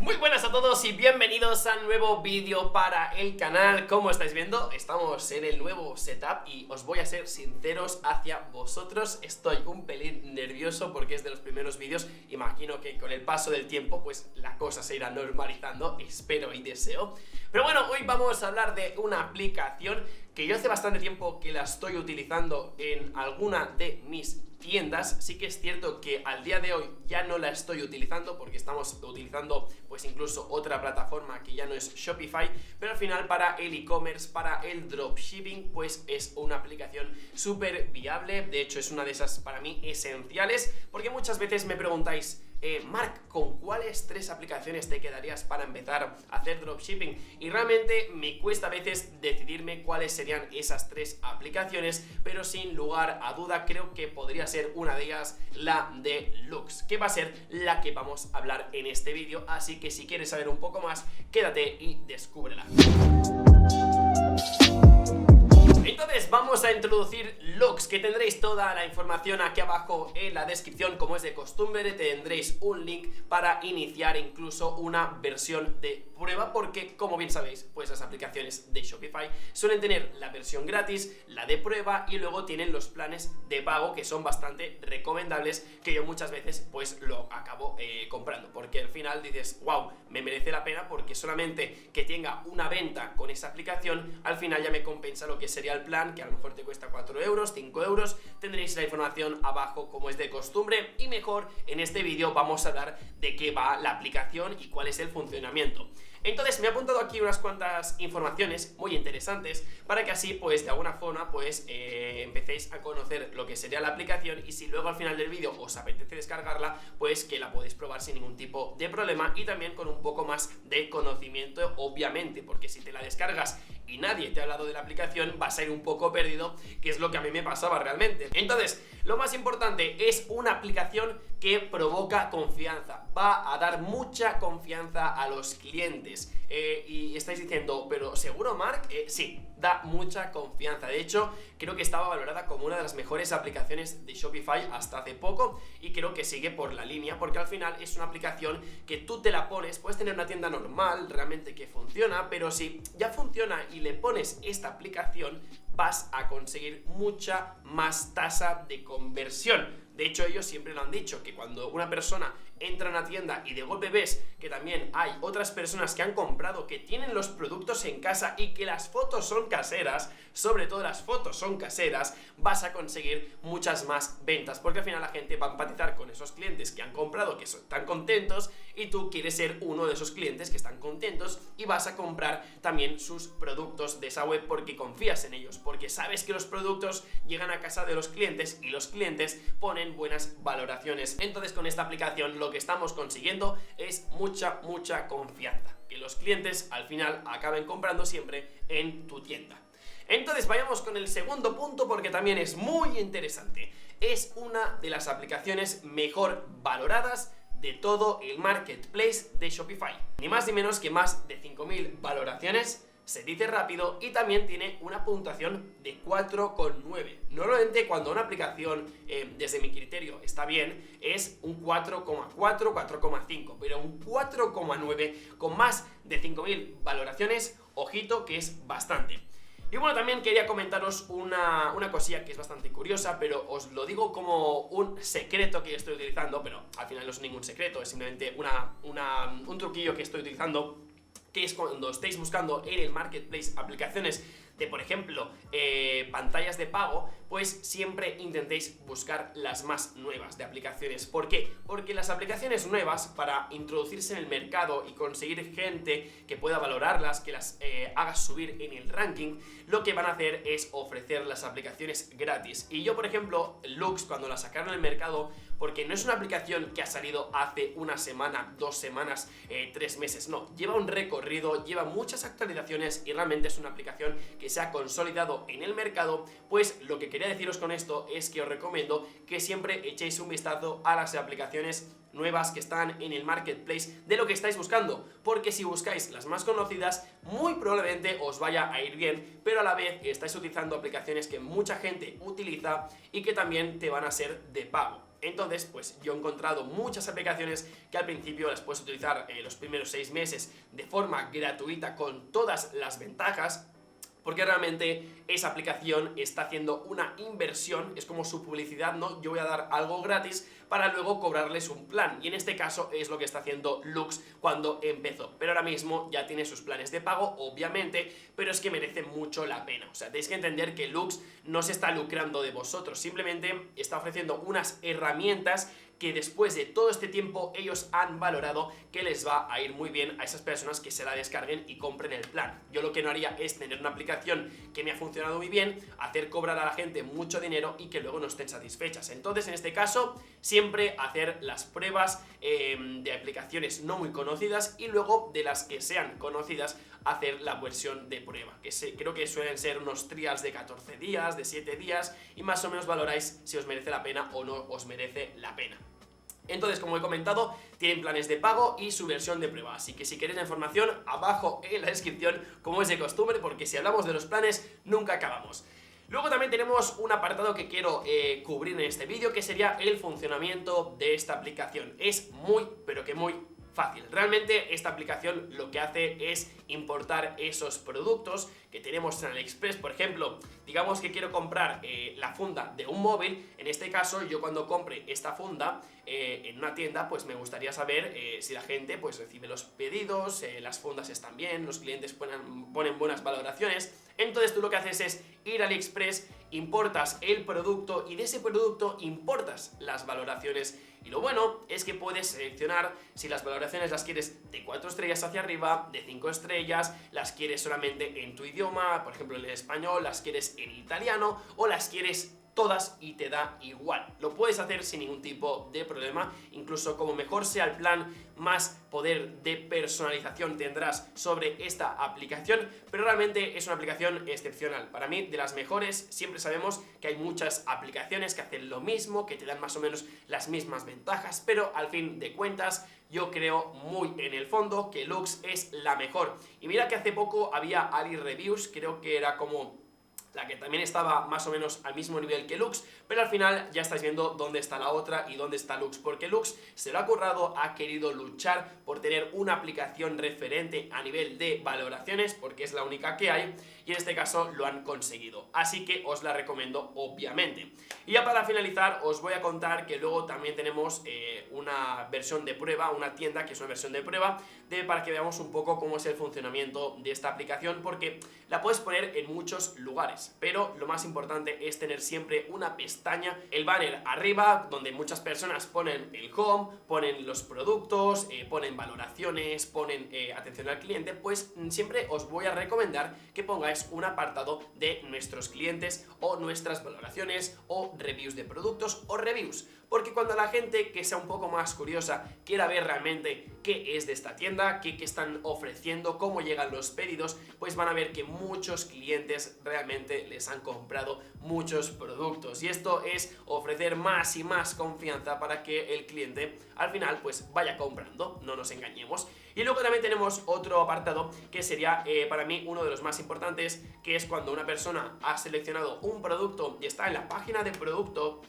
Muy buenas a todos y bienvenidos a un nuevo vídeo para el canal. Como estáis viendo, estamos en el nuevo setup y os voy a ser sinceros hacia vosotros. Estoy un pelín nervioso porque es de los primeros vídeos. Imagino que con el paso del tiempo pues la cosa se irá normalizando, espero y deseo. Pero bueno, hoy vamos a hablar de una aplicación que yo hace bastante tiempo que la estoy utilizando en alguna de mis tiendas. Sí que es cierto que al día de hoy ya no la estoy utilizando porque estamos utilizando pues incluso otra plataforma que ya no es Shopify, pero al final para el e-commerce, para el dropshipping, pues es una aplicación súper viable. De hecho es una de esas para mí esenciales, porque muchas veces me preguntáis: Marc, ¿con cuáles 3 aplicaciones te quedarías para empezar a hacer dropshipping? Y realmente me cuesta a veces decidirme cuáles serían esas 3 aplicaciones, pero sin lugar a duda creo que podría ser una de ellas la de Lux, que va a ser la que vamos a hablar en este vídeo, así que si quieres saber un poco más, quédate y descúbrela. Entonces vamos a introducir Lux, que tendréis toda la información aquí abajo en la descripción. Como es de costumbre, tendréis un link para iniciar incluso una versión de prueba, porque como bien sabéis, pues las aplicaciones de Shopify suelen tener la versión gratis, la de prueba, y luego tienen los planes de pago que son bastante recomendables, que yo muchas veces pues lo acabo comprando, porque al final dices: wow, me merece la pena, porque solamente que tenga una venta con esa aplicación al final ya me compensa lo que sería el plan, que a lo mejor te cuesta 4 euros, 5 euros. Tendréis la información abajo como es de costumbre, y mejor en este vídeo vamos a hablar de qué va la aplicación y cuál es el funcionamiento. Entonces me he apuntado aquí unas cuantas informaciones muy interesantes para que así pues de alguna forma pues empecéis a conocer lo que sería la aplicación, y si luego al final del vídeo os apetece descargarla, pues que la podéis probar sin ningún tipo de problema, y también con un poco más de conocimiento, obviamente, porque si te la descargas y nadie te ha hablado de la aplicación vas a ir un poco perdido, que es lo que a mí me pasaba realmente. Entonces lo más importante, es una aplicación que provoca confianza, va a dar mucha confianza a los clientes. Y estáis diciendo: ¿pero seguro, Marc? Sí, da mucha confianza. De hecho, creo que estaba valorada como una de las mejores aplicaciones de Shopify hasta hace poco, y creo que sigue por la línea, porque al final es una aplicación que tú te la pones, puedes tener una tienda normal realmente que funciona, pero si ya funciona y le pones esta aplicación, vas a conseguir mucha más tasa de conversión. De hecho, ellos siempre lo han dicho, que cuando una persona entra a una tienda y de golpe ves que también hay otras personas que han comprado, que tienen los productos en casa y que las fotos son caseras, sobre todo las fotos son caseras, vas a conseguir muchas más ventas, porque al final la gente va a empatizar con esos clientes que han comprado, que están contentos, y tú quieres ser uno de esos clientes que están contentos, y vas a comprar también sus productos de esa web porque confías en ellos, porque sabes que los productos llegan a casa de los clientes y los clientes ponen buenas valoraciones. Entonces con esta aplicación lo que estamos consiguiendo es mucha confianza, que los clientes al final acaben comprando siempre en tu tienda. Entonces vayamos con el segundo punto, porque también es muy interesante. Es una de las aplicaciones mejor valoradas de todo el marketplace de Shopify. Ni más ni menos que más de 5000 valoraciones. Se dice rápido, y también tiene una puntuación de 4,9. Normalmente cuando una aplicación, desde mi criterio, está bien, es un 4,4, 4,5, pero un 4,9 con más de 5000 valoraciones, ojito que es bastante. Y bueno, también quería comentaros una cosilla que es bastante curiosa, pero os lo digo como un secreto que estoy utilizando, pero al final no es ningún secreto, es simplemente un truquillo que estoy utilizando, que es cuando estéis buscando en el marketplace aplicaciones de, por ejemplo, pantallas de pago, pues siempre intentéis buscar las más nuevas de aplicaciones. ¿Por qué? Porque las aplicaciones nuevas, para introducirse en el mercado y conseguir gente que pueda valorarlas, que las haga subir en el ranking, lo que van a hacer es ofrecer las aplicaciones gratis. Y yo, por ejemplo, Lux, cuando la sacaron al mercado, porque no es una aplicación que ha salido hace una semana, 2 semanas, 3 meses, no, lleva un recorrido, lleva muchas actualizaciones, y realmente es una aplicación que se ha consolidado en el mercado. Pues lo que quería deciros con esto es que os recomiendo que siempre echéis un vistazo a las aplicaciones nuevas que están en el marketplace de lo que estáis buscando, porque si buscáis las más conocidas, muy probablemente os vaya a ir bien, pero a la vez estáis utilizando aplicaciones que mucha gente utiliza y que también te van a ser de pago. Entonces, pues yo he encontrado muchas aplicaciones que al principio las puedes utilizar los primeros 6 meses de forma gratuita con todas las ventajas, porque realmente esa aplicación está haciendo una inversión, es como su publicidad, ¿no? Yo voy a dar algo gratis para luego cobrarles un plan, y en este caso es lo que está haciendo Lux cuando empezó, pero ahora mismo ya tiene sus planes de pago, obviamente, pero es que merece mucho la pena. O sea, tenéis que entender que Lux no se está lucrando de vosotros, simplemente está ofreciendo unas herramientas que después de todo este tiempo ellos han valorado que les va a ir muy bien a esas personas que se la descarguen y compren el plan. Yo lo que no haría es tener una aplicación que me ha funcionado muy bien, hacer cobrar a la gente mucho dinero y que luego no estén satisfechas. Entonces, en este caso, siempre hacer las pruebas de aplicaciones no muy conocidas y luego de las que sean conocidas hacer la versión de prueba, que creo que suelen ser unos trials de 14 días, de 7 días, y más o menos valoráis si os merece la pena o no os merece la pena. Entonces, como he comentado, tienen planes de pago y su versión de prueba, así que si queréis la información, abajo en la descripción, como es de costumbre, porque si hablamos de los planes, nunca acabamos. Luego también tenemos un apartado que quiero cubrir en este vídeo, que sería el funcionamiento de esta aplicación. Es muy, pero que muy fácil. Realmente esta aplicación lo que hace es importar esos productos que tenemos en AliExpress. Por ejemplo, digamos que quiero comprar la funda de un móvil. En este caso, yo cuando compre esta funda en una tienda, pues me gustaría saber si la gente pues recibe los pedidos, las fundas están bien, los clientes ponen buenas valoraciones. Entonces tú lo que haces es ir a AliExpress, importas el producto y de ese producto importas las valoraciones. Y lo bueno es que puedes seleccionar si las valoraciones las quieres de 4 estrellas hacia arriba, de 5 estrellas, las quieres solamente en tu idioma, por ejemplo en el español, las quieres en italiano o las quieres todas y te da igual. Lo puedes hacer sin ningún tipo de problema, incluso como mejor sea el plan, más poder de personalización tendrás sobre esta aplicación, pero realmente es una aplicación excepcional. Para mí, de las mejores. Siempre sabemos que hay muchas aplicaciones que hacen lo mismo, que te dan más o menos las mismas ventajas, pero al fin de cuentas yo creo muy en el fondo que Lux es la mejor. Y mira que hace poco había Ali Reviews, creo que era como la que también estaba más o menos al mismo nivel que Lux, pero al final ya estáis viendo dónde está la otra y dónde está Lux, porque Lux se lo ha currado, ha querido luchar por tener una aplicación referente a nivel de valoraciones, porque es la única que hay, y en este caso lo han conseguido, así que os la recomiendo obviamente. Y ya para finalizar os voy a contar que luego también tenemos una versión de prueba, una tienda que es una versión de prueba, para que veamos un poco cómo es el funcionamiento de esta aplicación, porque la puedes poner en muchos lugares, pero lo más importante es tener siempre una pestaña, el banner arriba, donde muchas personas ponen el home, ponen los productos, ponen valoraciones, ponen atención al cliente. Pues siempre os voy a recomendar que pongáis un apartado de nuestros clientes o nuestras valoraciones o reviews de productos o reviews, porque cuando la gente que sea un poco más curiosa quiera ver realmente qué es de esta tienda, qué están ofreciendo, cómo llegan los pedidos, pues van a ver que muchos clientes realmente les han comprado muchos productos, y esto es ofrecer más y más confianza para que el cliente al final pues vaya comprando, no nos engañemos. Y luego también tenemos otro apartado que sería para mí uno de los más importantes, que es cuando una persona ha seleccionado un producto y está en la página de producto,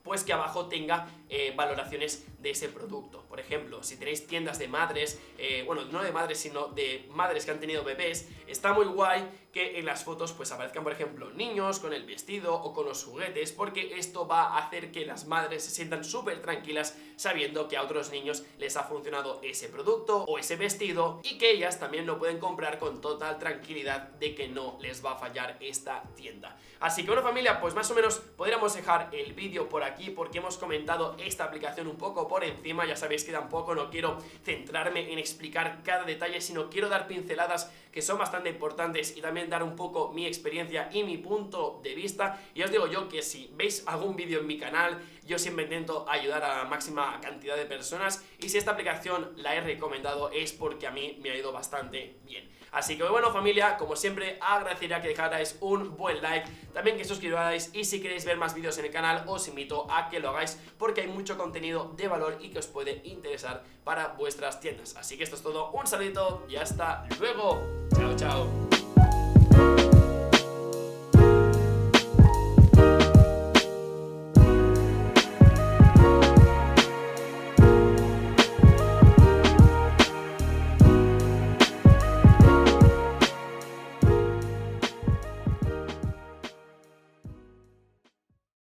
pues que abajo tenga valoraciones de ese producto. Por ejemplo, si tenéis tiendas de madres, bueno, no de madres, sino de madres que han tenido bebés, está muy guay que en las fotos pues aparezcan, por ejemplo, niños con el vestido o con los juguetes, porque esto va a hacer que las madres se sientan súper tranquilas sabiendo que a otros niños les ha funcionado ese producto o ese vestido, y que ellas también lo pueden comprar con total tranquilidad de que no les va a fallar esta tienda. Así que bueno, familia, pues más o menos podríamos dejar el vídeo por aquí, porque hemos comentado esta aplicación un poco por encima. Ya sabéis que tampoco no quiero centrarme en explicar cada detalle, sino quiero dar pinceladas que son bastante importantes y también dar un poco mi experiencia y mi punto de vista. Y os digo yo que si veis algún vídeo en mi canal, yo siempre intento ayudar a la máxima cantidad de personas, y si esta aplicación la he recomendado es porque a mí me ha ido bastante bien. Así que bueno, familia, como siempre agradecería que dejarais un buen like, también que suscribáis, y si queréis ver más vídeos en el canal os invito a que lo hagáis, porque hay mucho contenido de valor y que os puede interesar para vuestras tiendas. Así que esto es todo, un saludito y hasta luego. Chao, chao.